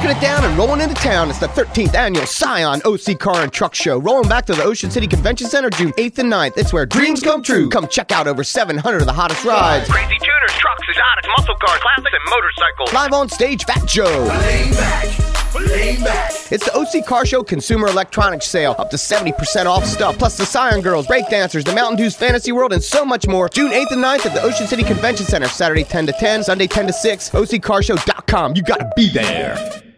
Marking it down and rolling into town. It's the 13th annual Scion OC Car and Truck Show. Rolling back to the Ocean City Convention Center June 8th and 9th. It's where dreams come true. Come check out over 700 of the hottest rides. Crazy tuners, trucks, exotics, muscle cars, classics, and motorcycles. Live on stage, Fat Joe. Lean back. It's the OC Car Show Consumer Electronics Sale. Up to 70% off stuff. Plus the Scion Girls, Breakdancers, the Mountain Dew's Fantasy World, and so much more. June 8th and 9th at the Ocean City Convention Center. Saturday 10 to 10, Sunday 10 to 6. OCCarshow.com. You gotta be there.